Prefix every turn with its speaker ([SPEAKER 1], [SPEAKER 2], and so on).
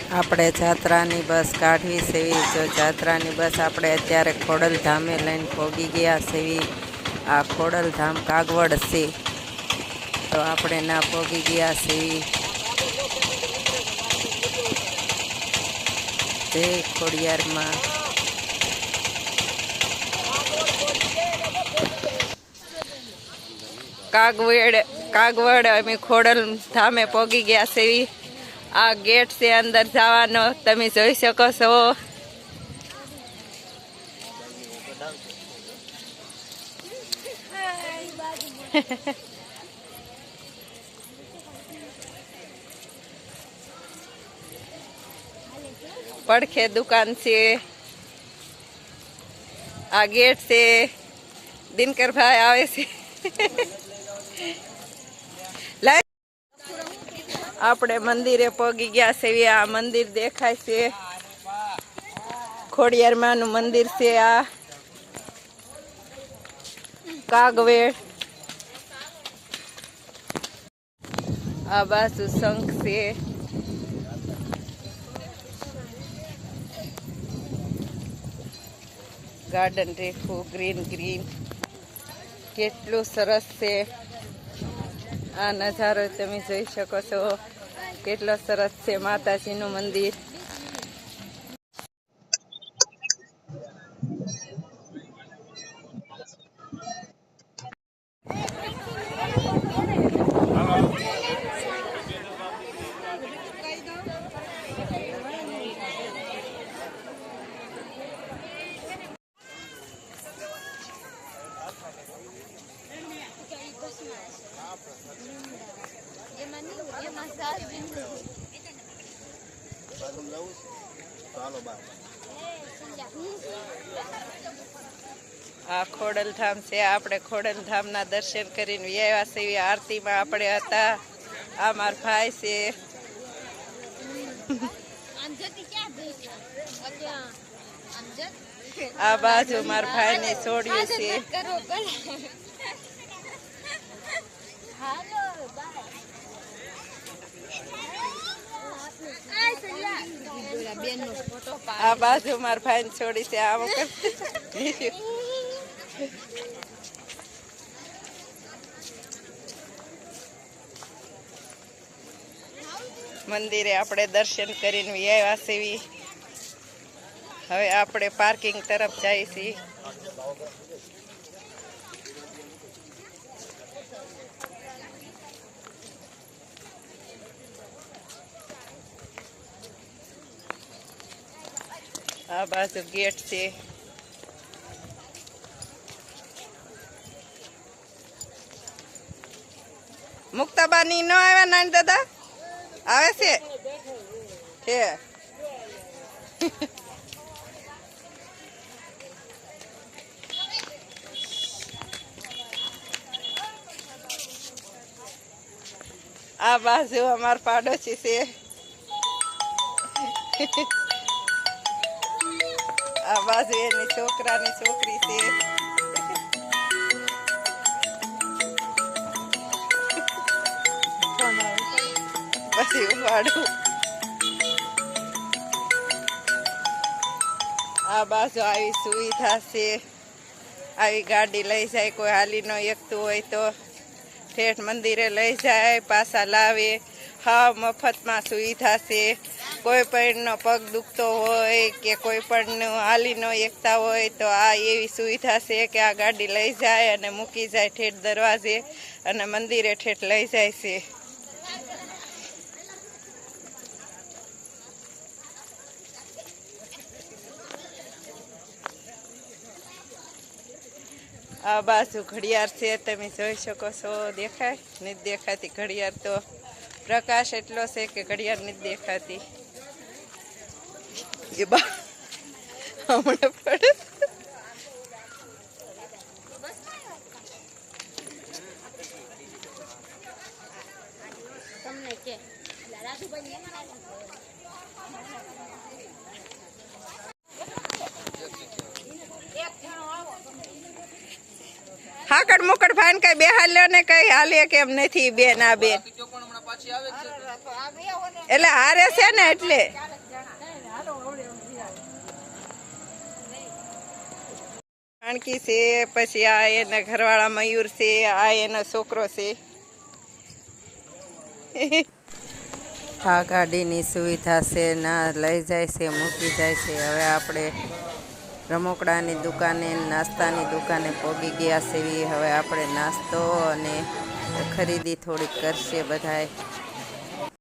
[SPEAKER 1] આપણે જાત્રાની બસ કાઢવી સેવી જો જાત્રાની બસ આપણે અત્યારે ખોડલધામે લઈને પહોંચી ગયા સેવી આ ખોડલધામ કાગવડ છે તો આપણે ના પહોંચી ગયા સેવી જય ખોડિયારમાં કાગવડ અમે ખોડલધામે પહોંચી ગયા સેવી આ गेट से अंदर जवानो तमे જોઈ શકો છો પડખે દુકાન છે આ गेट से दिनकर भाई આવે છે આપણે મંદિરે પહોંચી ગયા છે આ મંદિર દેખાય છે ખોડિયારમાંનું મંદિર છે આ કાગવેડ આ બાજુ શંખ છે ગાર્ડન રેખું ગ્રીન ગ્રીન કેટલું સરસ છે આ નજારો તમે જોઈ શકો છો કેટલો સરસ છે માતાજીનું મંદિર આ ખોડલધામ છે આપણે ખોડલધામના દર્શન કરીને આવ્યા છીએ આરતીમાં આપણે હતા આ મારા ભાઈ છે આ બાજુ મારા ભાઈને છોડ્યું છે આ બાજુ મારા ભાઈને છોડી છે આ વખત મંદિરે આપણે દર્શન કરીને આવ્યા છીએ હવે આપણે પાર્કિંગ તરફ જઈએ છીએ આ બાજુ ગેટ છે મુક્તાબાની ન આવ્યા નાની દાદા આવે છે આ બાજુ અમાર પાડોશી છે આ બાજુ એની છોકરાની છોકરી છે પછી ઉપાડું આ બાજુ આવી સુવિધા છે આવી ગાડી લઈ જાય કોઈ હાલી ન એકતું હોય તો ઠેઠ મંદિરે લઈ જાય પાછા લાવે હા મફતમાં સુવિધા છે કોઈ પણનો પગ દુખતો હોય કે કોઈ પણ હાલી ન એકતા હોય તો આ એવી સુવિધા છે કે આ ગાડી લઈ જાય અને મૂકી જાય ઠેઠ દરવાજે અને મંદિરે ઠેઠ લઈ જાય છે આ બાજુ ઘડિયાળ છે તમે જોઈ શકો છો દેખાય નથી દેખાતી ઘડિયાળ તો પ્રકાશ એટલો છે કે ઘડિયાળ નથી દેખાતી એ બા હમણાં પડે તમને કે હાકડ મુકડ ભાઈ કઈ બેહાલ્યો ને કઈ હાલે કેમ નથી બેન આ બેન એટલે હારે છે ને એટલે જાનકી છે, પછી આ એના ઘરવાળા મયુર છે, આ એનો છોકરો છે. આ ગાડીની સુવિધા છે, ના લઈ જાય છે, મૂકી જાય છે. હવે આપણે રમકડાની દુકાને, નાસ્તાની દુકાને પહોંચી ગયા છે. હવે આપણે નાસ્તો અને ખરીદી થોડીક કરશે બધાય.